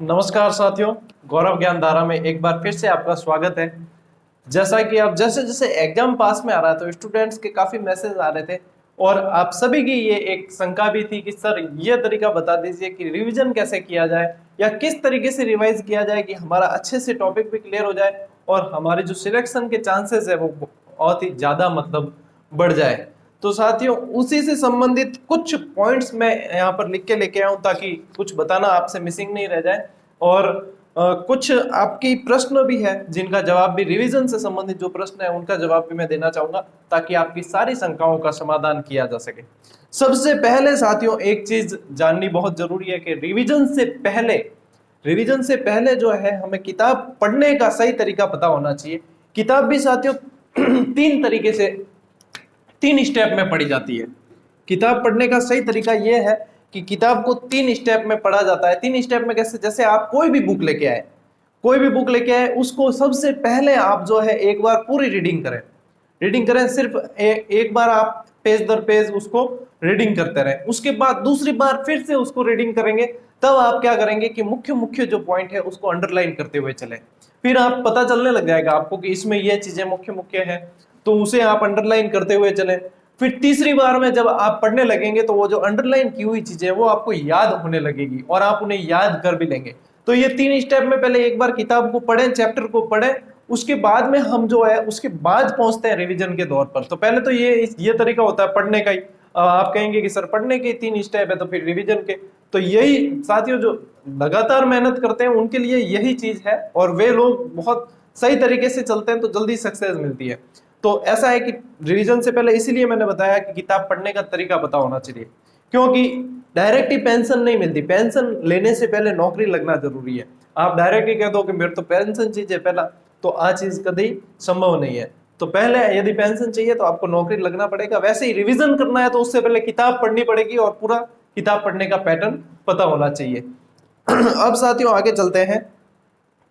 नमस्कार साथियों, गौरव ज्ञानधारा में एक बार फिर से आपका स्वागत है। जैसा कि अब जैसे जैसे एग्जाम पास में आ रहा है तो स्टूडेंट्स के काफी मैसेज आ रहे थे और आप सभी की ये एक शंका भी थी कि सर ये तरीका बता दीजिए कि रिवीजन कैसे किया जाए या किस तरीके से रिवाइज किया जाए कि हमारा अच्छे से टॉपिक भी क्लियर हो जाए और हमारे जो सिलेक्शन के चांसेस है वो बहुत ही ज्यादा बढ़ जाए। तो साथियों, उसी से संबंधित कुछ पॉइंट्स मैं यहाँ पर लिख के लेके आऊं ताकि कुछ बताना आपसे मिसिंग नहीं रह जाए और कुछ आपकी प्रश्न भी है जिनका जवाब भी रिवीजन से संबंधित जो प्रश्न है उनका जवाब भी मैं देना चाहूंगा ताकि आपकी सारी शंकाओं का समाधान किया जा सके। सबसे पहले साथियों, एक चीज जाननी बहुत जरूरी है कि रिवीजन से पहले जो है हमें किताब पढ़ने का सही तरीका पता होना चाहिए। किताब भी साथियों तीन तरीके से, तीन स्टेप में पढ़ी जाती है। किताब पढ़ने का सही तरीका यह है कि किताब को तीन स्टेप में पढ़ा जाता है। तीन स्टेप में कैसे? जैसे आप कोई भी बुक लेके आए उसको सबसे पहले आप जो है एक बार पूरी रीडिंग करें सिर्फ एक बार आप पेज दर पेज उसको रीडिंग करते रहें। उसके बाद दूसरी बार फिर से उसको रीडिंग करेंगे, तब आप क्या करेंगे कि मुख्य मुख्य जो पॉइंट है उसको अंडरलाइन करते हुए चलें। फिर आप पता चलने लग जाएगा आपको कि इसमें ये चीजें मुख्य मुख्य है, तो उसे आप अंडरलाइन करते हुए चलें। फिर तीसरी बार में जब आप पढ़ने लगेंगे तो वो जो अंडरलाइन की हुई चीजें वो आपको याद होने लगेगी और आप उन्हें याद कर भी लेंगे। तो ये तीन स्टेप में पहले एक बार किताब को पढ़ें, चैप्टर को पढ़ें, उसके बाद में हम जो है उसके बाद पहुंचते हैं रिवीजन के दौर पर। तो पहले तो ये तरीका होता है पढ़ने का ही। आप कहेंगे कि सर पढ़ने के तीन स्टेप है तो फिर रिवीजन के, तो यही साथियों जो लगातार मेहनत करते हैं उनके लिए यही चीज है और वे लोग बहुत सही तरीके से चलते हैं तो जल्दी सक्सेस मिलती है। तो ऐसा है कि रिवीजन से पहले इसीलिए मैंने बताया कि किताब पढ़ने का तरीका पता होना चाहिए, क्योंकि डायरेक्ट ही पेंशन नहीं मिलती। पेंशन लेने से पहले नौकरी लगना जरूरी है। आप डायरेक्ट ही कह दो कि मेरे तो पेंशन चाहिए पहला, तो आ चीज कभी संभव नहीं है। तो पहले यदि पेंशन चाहिए तो आपको नौकरी लगना पड़ेगा। वैसे ही रिवीजन करना है तो उससे पहले किताब पढ़नी पड़ेगी और पूरा किताब पढ़ने का पैटर्न पता होना चाहिए। अब साथियों आगे चलते हैं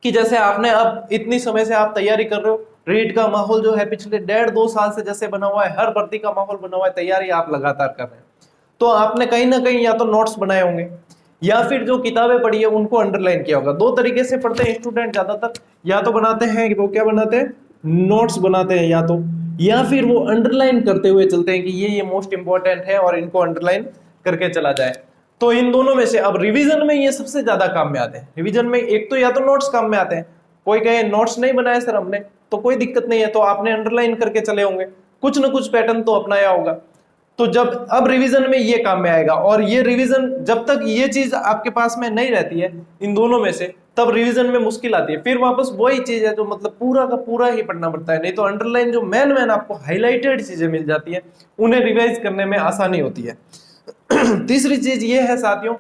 कि जैसे आपने अब इतनी समय से आप तैयारी कर रहे हो, रीट का माहौल जो है पिछले 1.5-2 साल से जैसे बना हुआ है, हर भर्ती का माहौल बना हुआ है, तैयारी आप लगातार कर रहे हैं, तो आपने कहीं ना कहीं या तो नोट्स बनाए होंगे या फिर जो किताबें पढ़ी है उनको अंडरलाइन किया होगा। दो तरीके से पढ़ते हैं स्टूडेंट ज्यादातर, या तो बनाते हैं वो क्या बनाते हैं, नोट्स बनाते हैं, या फिर वो अंडरलाइन करते हुए चलते हैं कि ये मोस्ट इंपॉर्टेंट है और इनको अंडरलाइन करके चला जाए। तो इन दोनों में से अब रिवीजन में ये सबसे ज्यादा काम में आते हैं। रिवीजन में एक तो या तो नोट्स काम में आते हैं, कोई कहे नोट्स नहीं बनाए सर हमने, तो कोई दिक्कत नहीं है, तो आपने अंडरलाइन करके चले होंगे, कुछ ना कुछ पैटर्न तो अपनाया होगा। तो जब अब रिवीजन में ये काम में आएगा, और ये रिवीजन जब तक ये चीज आपके पास में नहीं रहती है इन दोनों में से, तब रिवीजन में मुश्किल आती है। फिर वापस वही चीज है जो मतलब पूरा का पूरा ही पढ़ना पड़ता है, नहीं तो अंडरलाइन जो मैन आपको हाईलाइटेड चीजें मिल जाती है उन्हें रिवाइज करने में आसानी होती है। तीसरी चीज ये है साथियों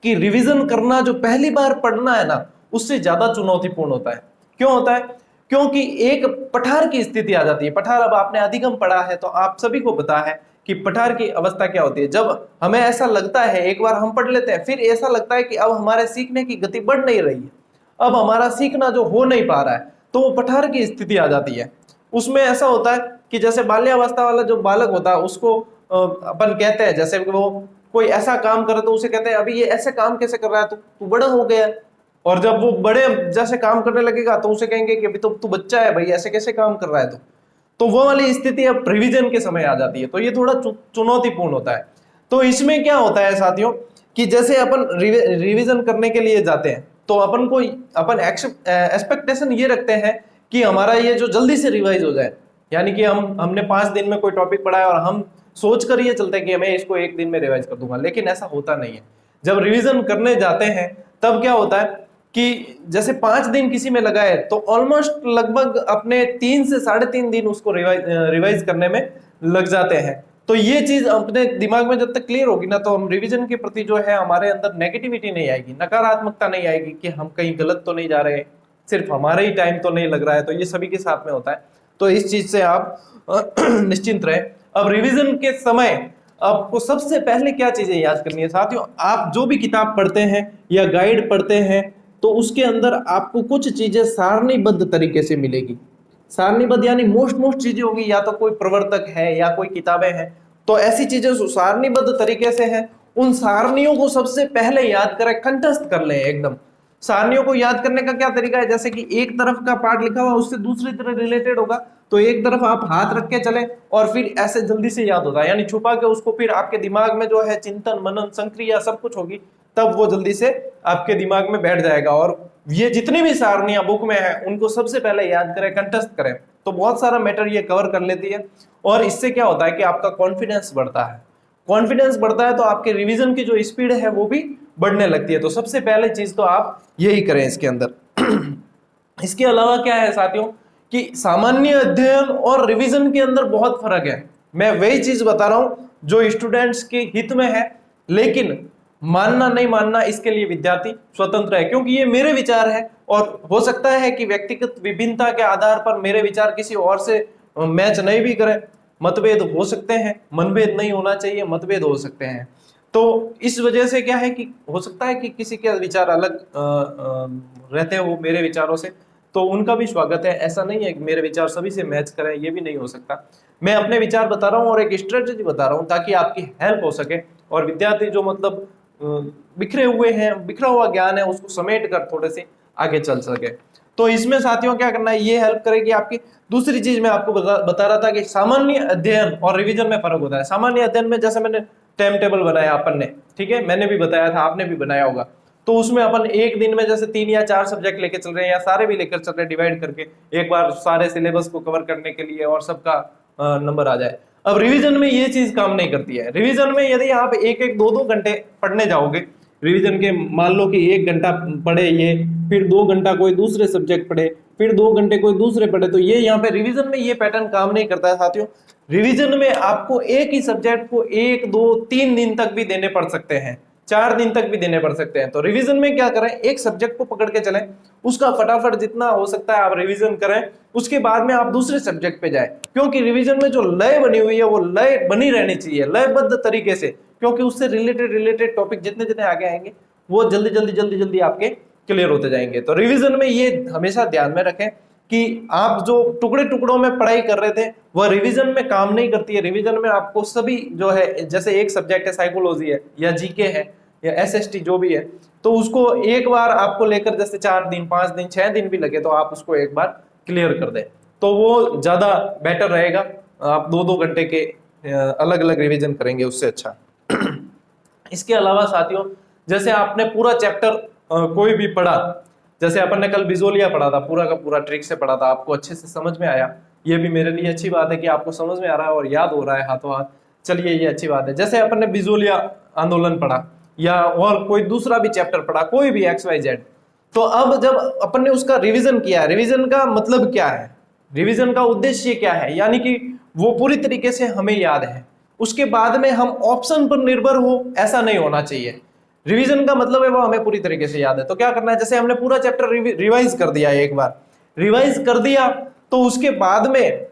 कि रिवीजन करना जो पहली बार पढ़ना है ना, उससे ज्यादा चुनौतीपूर्ण होता है। क्यों होता है? क्योंकि एक पठार की स्थिति आ जाती है। पठार, अब आपने अधिगम पढ़ा है तो आप सभी को पता है कि पठार की अवस्था क्या होती है। जब हमें ऐसा लगता है, एक बार हम पढ़ लेते हैं, फिर ऐसा लगता है कि अब हमारे सीखने की गति बढ़ नहीं रही है, अब हमारा सीखना जो हो नहीं पा रहा है, तो वो पठार की स्थिति आ जाती है। उसमें ऐसा होता है कि जैसे बाल्यावस्था वाला जो बालक होता है उसको अपन कहते हैं, जैसे वो कोई ऐसा काम करे तो उसे कहते हैं अभी ये ऐसे काम कैसे कर रहा है, तू बड़ा हो गया। और जब वो बड़े जैसे काम करने लगेगा तो उसे कहेंगे कि अभी तो तू बच्चा है भाई, ऐसे कैसे काम कर रहा है तू। तो वो वाली स्थिति अब रिवीजन के समय आ जाती है, तो ये थोड़ा चुनौतीपूर्ण होता है। तो इसमें क्या होता है साथियों कि जैसे अपन रिवीजन करने के लिए जाते हैं तो अपन एक्सपेक्टेशन ये रखते हैं कि हमारा ये जो जल्दी से रिवाइज हो जाए, यानी कि हमने 5 दिन में कोई टॉपिक पढ़ा है और हम सोच कर ये चलते हैं कि मैं इसको 1 दिन में रिवाइज कर दूंगा, लेकिन ऐसा होता नहीं है। जब रिवीजन करने जाते हैं तब क्या होता है कि जैसे 5 दिन किसी में लगाए तो ऑलमोस्ट लगभग अपने 3 से 3.5 दिन उसको रिवाइज करने में लग जाते हैं। तो ये चीज अपने दिमाग में जब तक क्लियर होगी ना, तो हम रिवीजन के प्रति जो है हमारे अंदर नेगेटिविटी नहीं आएगी, नकारात्मकता नहीं आएगी कि हम कहीं गलत तो नहीं जा रहे, सिर्फ हमारा ही टाइम तो नहीं लग रहा है। तो ये सभी के साथ में होता है, तो इस चीज से आप निश्चिंत रहे। अब रिवीजन के समय आपको सबसे पहले क्या चीजें याद करनी है साथियों, आप जो भी किताब पढ़ते हैं या गाइड पढ़ते हैं तो उसके अंदर आपको कुछ चीजें सारणीबद्ध तरीके से मिलेगी। सारणीबद्ध यानी मोस्ट चीजें होगी, या तो कोई प्रवर्तक है या कोई किताबें हैं, तो ऐसी चीजें सारणीबद्ध तरीके से हैं उन सारणियों को सबसे पहले याद करें, कंठस्थ कर लें एकदम। सारणियों को याद करने का क्या तरीका है, जैसे कि एक तरफ का पार्ट लिखा हुआ उससे दूसरी तरफ रिलेटेड होगा, तो एक तरफ आप हाथ रख के चले और फिर ऐसे जल्दी से याद होता है, यानी छुपा के उसको फिर आपके दिमाग में जो है चिंतन मनन संक्रिया सब कुछ होगी, तब वो जल्दी से आपके दिमाग में बैठ जाएगा। और ये जितनी भी सारणियां बुक में है उनको सबसे पहले याद करें, कंठस्थ करें, तो बहुत सारा मैटर ये कवर कर लेती है। और इससे क्या होता है कि आपका कॉन्फिडेंस बढ़ता है, कॉन्फिडेंस बढ़ता है तो आपके रिवीजन की जो स्पीड है वो भी बढ़ने लगती है। तो सबसे पहले चीज तो आप यही करें इसके अंदर। इसके अलावा क्या है साथियों कि सामान्य अध्ययन और रिवीजन के अंदर बहुत फर्क है। मैं वही चीज बता रहा हूं जो स्टूडेंट्स के हित में है, लेकिन मानना नहीं मानना इसके लिए विद्यार्थी स्वतंत्र है, क्योंकि ये मेरे विचार है और हो सकता है कि व्यक्तिगत विभिन्नता के आधार पर मेरे विचार किसी और से मैच नहीं भी करें, मतभेद हो सकते हैं, मनभेद नहीं होना चाहिए, मतभेद हो सकते हैं। तो इस वजह से क्या है कि हो सकता है कि किसी के विचार अलग रहते हो मेरे विचारों से, तो उनका भी स्वागत है। ऐसा नहीं है कि मेरे विचार सभी से मैच करें, ये भी नहीं हो सकता। मैं अपने विचार बता रहा हूँ और एक स्ट्रेटजी बता रहा हूँ ताकि आपकी हेल्प हो सके, और विद्यार्थी जो मतलब बिखरे हुए हैं, बिखरा हुआ ज्ञान है, उसको समेट कर थोड़े से आगे चल सके। तो इसमें साथियों क्या करना है, ये हेल्प करेगी आपकी। दूसरी चीज मैं आपको बता रहा था कि सामान्य अध्ययन और रिवीजन में फर्क होता है। सामान्य अध्ययन में जैसे मैंने टाइम टेबल बनाया अपन ने, ठीक है, मैंने भी बताया था, आपने भी बनाया होगा, तो उसमें अपन एक दिन में जैसे 3 या 4 सब्जेक्ट लेके चल रहे हैं या सारे भी लेकर चल रहे हैं डिवाइड करके, एक बार सारे सिलेबस को कवर करने के लिए और सबका नंबर आ जाए। अब रिवीजन में ये चीज काम नहीं करती है। रिवीजन में यदि आप एक एक 2 घंटे पढ़ने जाओगे, रिवीजन के मान लो कि 1 घंटा पढ़े ये, फिर 2 घंटा कोई दूसरे सब्जेक्ट पढ़े, फिर 2 घंटे कोई दूसरे पढ़े, तो ये यहाँ पे रिवीजन में ये पैटर्न काम नहीं करता है साथियों। रिवीजन में आपको एक ही सब्जेक्ट को 1, 2, 3 दिन तक भी देने पड़ सकते हैं, 4 दिन तक भी देने पड़ सकते हैं। तो रिवीजन में क्या करें, एक सब्जेक्ट को पकड़ के चलें, उसका फटाफट जितना हो सकता है आप रिवीजन करें, उसके बाद में आप दूसरे सब्जेक्ट पे जाएं, क्योंकि रिवीजन में जो लय बनी हुई है वो लय बनी रहनी चाहिए, लयबद्ध तरीके से, क्योंकि उससे रिलेटेड टॉपिक जितने जितने आगे आएंगे वो जल्दी जल्दी जल्दी जल्दी आपके क्लियर होते जाएंगे। तो रिवीजन में ये हमेशा ध्यान में रखें कि आप जो टुकड़े टुकड़ों में पढ़ाई कर रहे थे वह रिवीजन में काम नहीं करती है। रिवीजन में आपको सभी जो है, जैसे एक सब्जेक्ट है साइकोलॉजी है या जीके है या एसएसटी जो भी है, तो उसको एक बार आपको लेकर जैसे 4 दिन 5 दिन 6 दिन भी लगे तो आप उसको एक बार क्लियर कर दें, तो वो ज्यादा बेटर रहेगा। आप 2-2 घंटे के अलग अलग रिवीजन करेंगे उससे अच्छा। इसके अलावा साथियों, जैसे आपने पूरा चैप्टर कोई भी पढ़ा, जैसे अपन ने कल बिजोलिया पढ़ा था, पूरा का पूरा ट्रिक से पढ़ा था, आपको अच्छे से समझ में आया, ये भी मेरे लिए अच्छी बात है कि आपको समझ में आ रहा है और याद हो रहा है हाथों हाथ, चलिए ये अच्छी बात है। जैसे अपन ने बिजोलिया आंदोलन पढ़ा या और कोई दूसरा भी चैप्टर पढ़ा, कोई भी XYZ, तो अब जब अपन ने उसका रिवीजन किया, रिवीजन का मतलब क्या है, रिवीजन का उद्देश्य क्या है, यानी कि वो पूरी तरीके से हमें याद है, उसके बाद में हम ऑप्शन पर निर्भर हो ऐसा नहीं होना चाहिए। रिवीजन का मतलब है वो हमें पूरी तरीके से याद है। तो क्या करना है, जैसे हमने पूरा चैप्टर रिवाइज कर दिया, एक बार रिवाइज कर दिया, तो उसके बाद में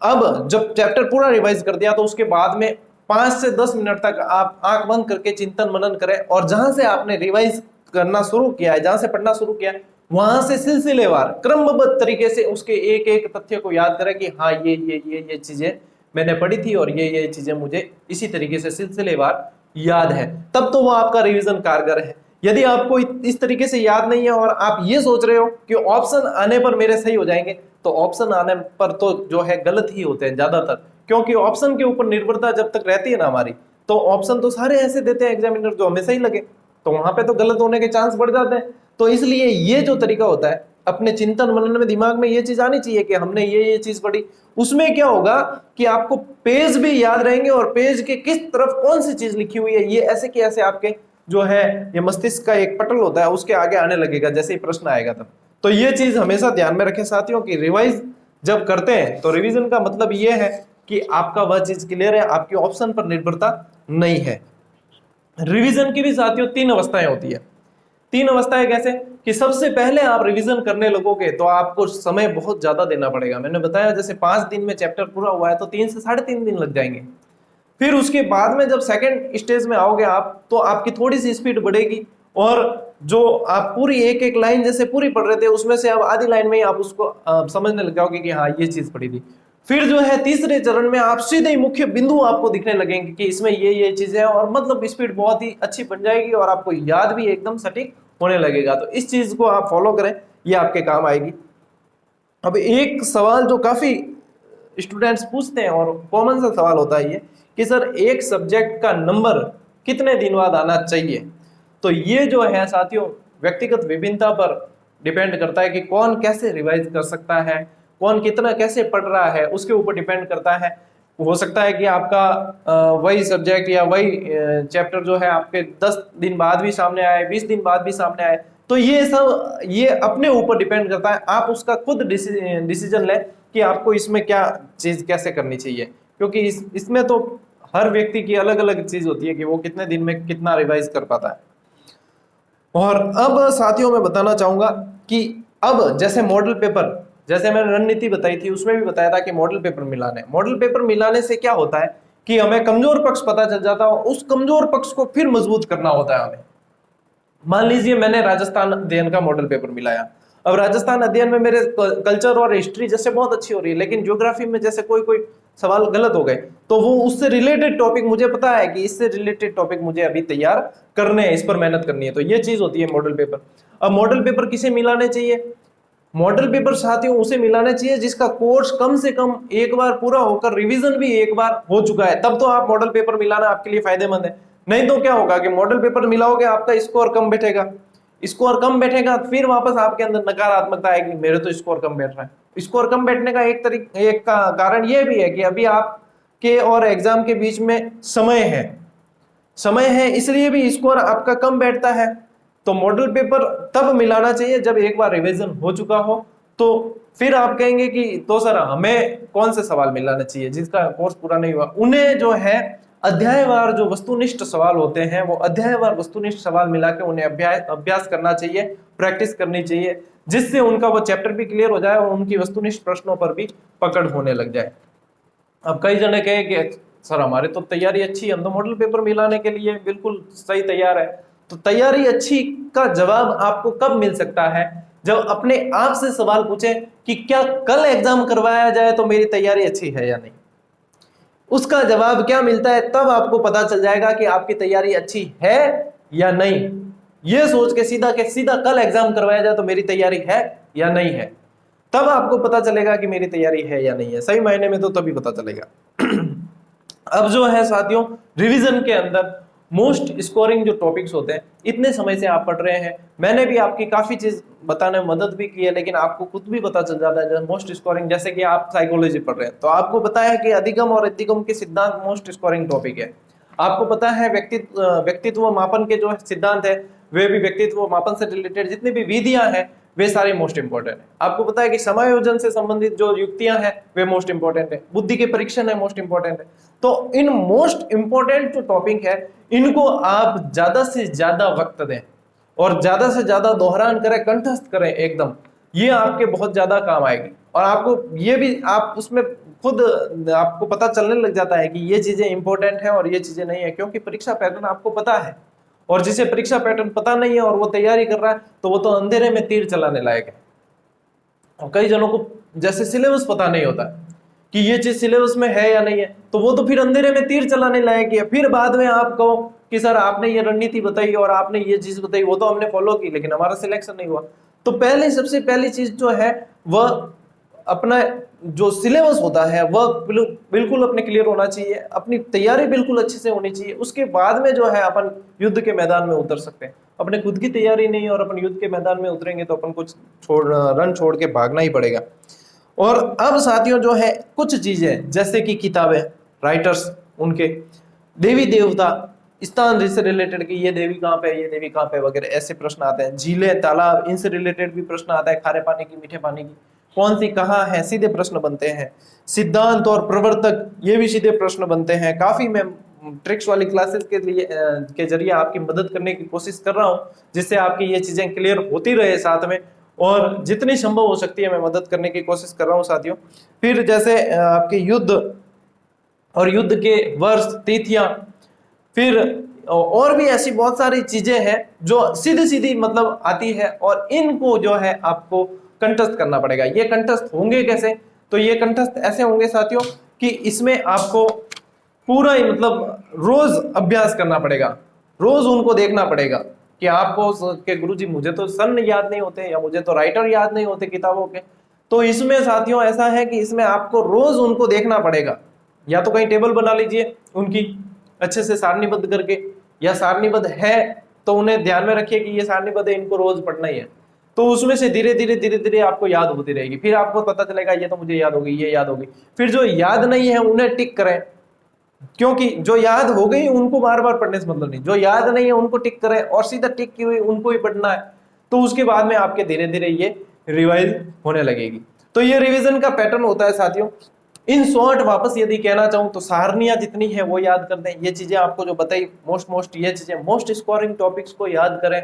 अब जब चैप्टर पूरा रिवाइज कर दिया तो उसके बाद में 5 से 10 मिनट तक आप आंख बंद करके चिंतन मनन करें, और जहां से आपने रिवाइज करना शुरू किया है, जहां से पढ़ना शुरू किया है, वहां से सिलसिलेवार क्रमबद्ध तरीके से उसके एक एक तथ्य को याद करें कि हाँ ये चीजें मैंने पढ़ी थी और ये चीजें मुझे इसी तरीके से सिलसिलेवार याद है, तब तो वो आपका रिवीजन कारगर है। यदि आपको इस तरीके से याद नहीं है और आप ये सोच रहे हो कि ऑप्शन आने पर मेरे सही हो जाएंगे, तो ऑप्शन आने पर तो जो है गलत ही होते हैं ज्यादातर, क्योंकि ऑप्शन के ऊपर निर्भरता जब तक रहती है ना हमारी, तो ऑप्शन तो सारे ऐसे देते हैं एग्जामिनर जो हमें सही लगे, तो वहां पे तो गलत होने के चांस बढ़ जाते हैं। तो इसलिए ये जो तरीका होता है, अपने चिंतन मनन में दिमाग में ये चीज आनी चाहिए कि हमने ये चीज पढ़ी, उसमें क्या होगा कि आपको पेज भी याद रहेंगे और पेज के किस तरफ कौन सी चीज लिखी हुई है ये ऐसे कि ऐसे आपके जो है ये मस्तिष्क का एक पटल होता है उसके आगे आने लगेगा जैसे ही प्रश्न आएगा तब। तो ये चीज हमेशा ध्यान में रखें साथियों कि रिवाइज जब करते हैं तो रिवीजन का मतलब ये है कि आपका वह चीज क्लियर है, आपकी ऑप्शन पर निर्भरता नहीं है। रिवीजन की भी साथियों 3 अवस्थाएं होती है। 3 अवस्थाएं कैसे कि सबसे पहले आप रिवीजन करने लगोगे तो आपको समय बहुत ज्यादा देना पड़ेगा। मैंने बताया जैसे 5 दिन में चैप्टर पूरा हुआ है तो 3 से 3.5 दिन लग जाएंगे। फिर उसके बाद में जब सेकंड स्टेज में आओगे आप, तो आपकी थोड़ी सी स्पीड बढ़ेगी और जो आप पूरी एक एक लाइन जैसे पूरी पढ़ रहे थे उसमें से अब आधी लाइन में ही आप उसको समझने लग जाओगे कि हाँ ये चीज पढ़ी थी। फिर जो है तीसरे चरण में आप सीधे ही मुख्य बिंदु आपको दिखने लगेंगे कि इसमें ये चीजें हैं, और मतलब स्पीड बहुत ही अच्छी बन जाएगी और आपको याद भी एकदम सटीक होने लगेगा। तो इस चीज को आप फॉलो करें, ये आपके काम आएगी। अब एक सवाल जो काफी स्टूडेंट्स पूछते हैं और कॉमन सा सवाल होता है ये कि सर एक सब्जेक्ट का नंबर कितने दिन बाद आना चाहिए। तो ये जो है साथियों व्यक्तिगत विभिन्नता पर डिपेंड करता है कि कौन कैसे रिवाइज कर सकता है, कौन कितना कैसे पढ़ रहा है, उसके ऊपर डिपेंड करता है। हो सकता है कि आपका वही सब्जेक्ट या वही चैप्टर जो है आपके 10 दिन बाद भी सामने आए, 20 दिन बाद भी सामने आए। तो ये सब ये अपने ऊपर डिपेंड करता है, आप उसका खुद डिसीजन लें कि आपको इसमें क्या चीज कैसे करनी चाहिए, क्योंकि इसमें तो हर व्यक्ति की अलग अलग चीज होती है कि वो कितने दिन में कितना रिवाइज कर पाता है। और अब साथियों मैं बताना चाहूंगा कि अब जैसे मॉडल पेपर, जैसे मैंने रणनीति बताई थी उसमें भी बताया था कि मॉडल पेपर मिलाने, मॉडल पेपर मिलाने से क्या होता है कि हमें कमजोर पक्ष पता चल जाता है, उस कमजोर पक्ष को फिर मजबूत करना होता है हमें। मान लीजिए मैंने राजस्थान अध्ययन का मॉडल पेपर मिलाया, अब राजस्थान अध्ययन में मेरे कल्चर और हिस्ट्री जैसे बहुत अच्छी हो रही है, लेकिन ज्योग्राफी में जैसे कोई कोई सवाल गलत हो गए, तो वो उससे रिलेटेड टॉपिक मुझे पता है कि इससे रिलेटेड टॉपिक मुझे अभी तैयार करने हैं, इस पर मेहनत करनी है। तो ये चीज होती है मॉडल पेपर। अब मॉडल पेपर किसे मिलाने चाहिए? मॉडल पेपर साथियों उसे मिलाना चाहिए जिसका कोर्स कम से कम एक बार पूरा होकर रिवीजन भी एक बार हो चुका है, तब तो आप मॉडल पेपर मिलाना आपके लिए फायदेमंद है। नहीं तो क्या होगा कि मॉडल पेपर मिलाओगे, आपका स्कोर कम बैठेगा, स्कोर कम बैठेगा, फिर वापस आपके अंदर नकारात्मकता आएगी, मेरे तो स्कोर कम बैठ रहा है। स्कोर कम बैठने का एक का कारण यह भी है कि अभी आपके और एग्जाम के बीच में समय है, इसलिए भी स्कोर आपका कम बैठता है। तो मॉडल पेपर तब मिलाना चाहिए जब एक बार रिवीजन हो चुका हो, तो फिर आप कहेंगे कि तो सर हमें कौन से सवाल मिलाना चाहिए जिसका कोर्स पूरा नहीं हुआ। उन्हें जो है अध्यायवार जो वस्तुनिष्ठ सवाल होते हैं, वो अध्यायवार वस्तुनिष्ठ सवाल मिला के उन्हें अभ्यास करना चाहिए, प्रैक्टिस करनी चाहिए, जिससे उनका वो चैप्टर भी क्लियर हो जाए और उनकी वस्तुनिष्ठ प्रश्नों पर भी पकड़ होने लग जाए। अब कई जने कहे कि सर हमारे तो तैयारी अच्छी है, हम तो मॉडल पेपर मिलाने के लिए बिल्कुल सही तैयार है। तो तैयारी अच्छी का जवाब आपको कब मिल सकता है? जब अपने आप से सवाल पूछें कि क्या कल एग्जाम करवाया जाए तो मेरी तैयारी अच्छी है या नहीं। उसका जवाब क्या मिलता है, तब आपको पता चल जाएगा कि आपकी तैयारी अच्छी है या नहीं। यह सोच के सीधा कल एग्जाम करवाया जाए तो मेरी तैयारी है या नहीं है, तब आपको पता चलेगा कि मेरी तैयारी है या नहीं है। सही मायने में तो तभी पता चलेगा। अब जो है साथियों रिवीजन के अंदर मोस्ट स्कोरिंग जो टॉपिक्स होते हैं, इतने समय से आप पढ़ रहे हैं, मैंने भी आपकी काफी चीज बताने में मदद भी की है, लेकिन आपको खुद भी पता चल जाता है जब मोस्ट स्कोरिंग, जैसे कि आप साइकोलॉजी पढ़ रहे हैं तो आपको पता है कि अधिगम और अधिगम के सिद्धांत मोस्ट स्कोरिंग टॉपिक है। आपको पता है व्यक्तित्व मापन के जो सिद्धांत है वे भी व्यक्तित्व मापन से रिलेटेड जितनी भी विधियां हैं वे सारे मोस्ट इंपॉर्टेंट है। आपको पता है कि समायोजन से संबंधित जो युक्तियां हैं वे मोस्ट इंपॉर्टेंट है, बुद्धि के परीक्षण है मोस्ट इंपॉर्टेंट है। तो इन मोस्ट इंपॉर्टेंट जो टॉपिक है इनको आप ज्यादा से ज्यादा वक्त दें और ज्यादा से ज्यादा दोहरान करें, कंठस्थ करें एकदम, ये आपके बहुत ज्यादा काम आएगी। और आपको ये भी आप उसमें खुद आपको पता चलने लग जाता है कि ये चीजें इंपॉर्टेंट है और ये चीजें नहीं है, क्योंकि परीक्षा पैटर्न आपको पता है। और जिसे परीक्षा पैटर्न पता नहीं है और वो तैयारी कर रहा है तो वो तो अंधेरे में तीर चलाने लायक है। और कई जनों को जैसे सिलेबस पता नहीं होता कि ये चीज सिलेबस में है या नहीं है, तो वो तो फिर अंधेरे में तीर चलाने लायक है। फिर बाद में आप कहो कि सर आपने ये रणनीति बताई और आपने ये चीज बताई, वो तो हमने फॉलो की लेकिन हमारा सिलेक्शन नहीं हुआ। तो सबसे पहली चीज जो है वह अपना जो सिलेबस होता है वह बिल्कुल अपने क्लियर होना चाहिए, अपनी तैयारी बिल्कुल अच्छे से होनी चाहिए। उसके बाद में जो है अपन युद्ध के मैदान में उतर सकते हैं। अपने खुद की तैयारी नहीं और अपन युद्ध के मैदान में उतरेंगे तो अपन कुछ रन छोड़ के भागना ही पड़ेगा। और अब साथियों जो है कुछ चीजें जैसे कि किताबें, राइटर्स, उनके देवी देवता, स्थान से रिलेटेड कि ये देवी कहाँ पे है, ये देवी कहाँ पे वगैरह ऐसे प्रश्न आते हैं। झीलें, तालाब, इनसे रिलेटेड भी प्रश्न आता है। खारे पानी की, मीठे पानी की, कौन सी कहाँ है, सीधे प्रश्न बनते हैं। सिद्धांत और प्रवर्तक, ये भी सीधे प्रश्न बनते हैं। काफी मैं ट्रिक्स वाली क्लासेस के जरिए आपकी मदद करने की कोशिश कर रहा हूँ, जिससे आपकी ये चीजें क्लियर होती रहे साथ में, और जितनी संभव हो सकती है मैं मदद करने की कोशिश कर रहा हूँ साथियों। फिर जैसे आपके युद्ध और युद्ध के वर्ष, तिथियां, फिर और भी ऐसी बहुत सारी चीजें हैं जो सीधी सीधी मतलब आती है और इनको जो है आपको कंठस्थ करना पड़ेगा। ये कंठस्थ होंगे कैसे? तो ये कंठस्थ ऐसे होंगे साथियों कि इसमें आपको पूरा ही मतलब रोज अभ्यास करना पड़ेगा, रोज उनको देखना पड़ेगा कि आपको कि गुरुजी मुझे तो सन याद नहीं होते या मुझे तो राइटर याद नहीं होते किताबों के। तो इसमें साथियों ऐसा है कि इसमें आपको रोज उनको देखना पड़ेगा, या तो कहीं टेबल बना लीजिए उनकी अच्छे से सारणीबद्ध करके, या सारणीबद्ध है तो उन्हें ध्यान में रखिए कि ये सारणीबद्ध है, इनको रोज पढ़ना ही है। तो उसमें से धीरे धीरे आपको याद होती रहेगी, फिर आपको पता चलेगा ये तो मुझे याद होगी, ये याद होगी। फिर जो याद नहीं है उन्हें टिक करें, क्योंकि जो याद हो गई उनको बार बार पढ़ने से मतलब नहीं, जो याद नहीं है उनको टिक करें और सीधा टिक की हुई उनको ही पढ़ना है। तो उसके बाद में आपके धीरे धीरे ये रिवाइज होने लगेगी। तो ये रिवीजन का पैटर्न होता है साथियों। इन शॉर्ट वापस यदि कहना चाहूं तो सारणियां जितनी है वो याद कर दें, ये चीजें आपको जो बताई मोस्ट ये चीजें मोस्ट स्कोरिंग टॉपिक्स को याद करें।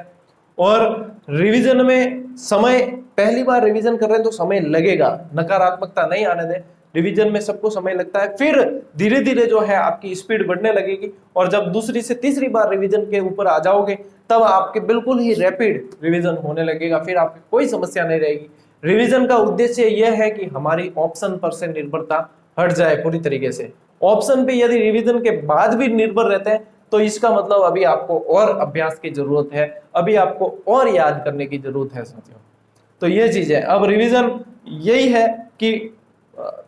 और रिवीजन में समय, पहली बार रिवीजन कर रहे हैं तो समय लगेगा, नकारात्मकता नहीं आने दें, रिवीजन में सबको समय लगता है। फिर धीरे धीरे जो है आपकी स्पीड बढ़ने लगेगी, और जब दूसरी से तीसरी बार रिवीजन के ऊपर आ जाओगे तब आपके बिल्कुल ही रैपिड रिवीजन होने लगेगा, फिर आपकी कोई समस्या नहीं रहेगी। रिवीजन का उद्देश्य यह है कि हमारी ऑप्शन पर से निर्भरता हट जाए पूरी तरीके से। ऑप्शन पे यदि रिवीजन के बाद भी निर्भर रहते हैं तो इसका मतलब अभी आपको और अभ्यास की जरूरत है, अभी आपको और याद करने की जरूरत है साथियों। तो ये चीज है। अब रिवीजन यही है कि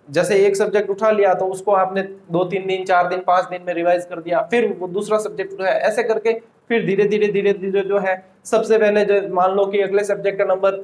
जैसे एक सब्जेक्ट उठा लिया तो उसको आपने 2-3 दिन 4 दिन 5 दिन में रिवाइज कर दिया, फिर वो दूसरा सब्जेक्ट उठाया, ऐसे करके फिर धीरे धीरे जो है, सबसे पहले जो मान लो कि अगले सब्जेक्ट का नंबर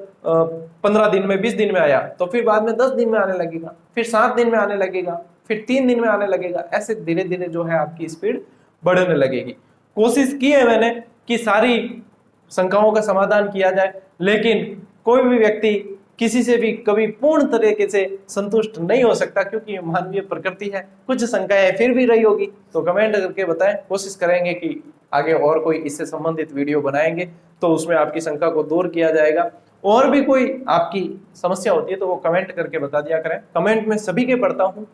15 दिन में 20 दिन में आया, तो फिर बाद में 10 दिन में आने लगेगा, फिर 7 दिन में आने लगेगा, फिर 3 दिन में आने लगेगा। ऐसे धीरे धीरे जो है आपकी स्पीड बढ़ने लगेगी। कोशिश की है मैंने कि सारी शंकाओं का समाधान किया जाए, लेकिन कोई भी व्यक्ति किसी से भी कभी पूर्ण तरीके से संतुष्ट नहीं हो सकता, क्योंकि ये मानवीय प्रकृति है। कुछ शंकाएं फिर भी रही होगी तो कमेंट करके बताएं, कोशिश करेंगे कि आगे और कोई इससे संबंधित वीडियो बनाएंगे तो उसमें आपकी शंका को दूर किया जाएगा। और भी कोई आपकी समस्या होती है तो वो कमेंट करके बता दिया करें। कमेंट में सभी के पढ़ता हूँ,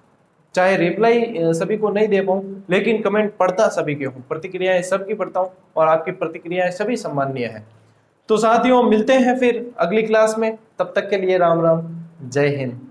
चाहे रिप्लाई सभी को नहीं दे पाऊं, लेकिन कमेंट पढ़ता सभी के हूँ, प्रतिक्रियाएं सबकी पढ़ता हूँ, और आपकी प्रतिक्रियाएं सभी सम्माननीय है। तो साथियों मिलते हैं फिर अगली क्लास में, तब तक के लिए राम राम, जय हिंद।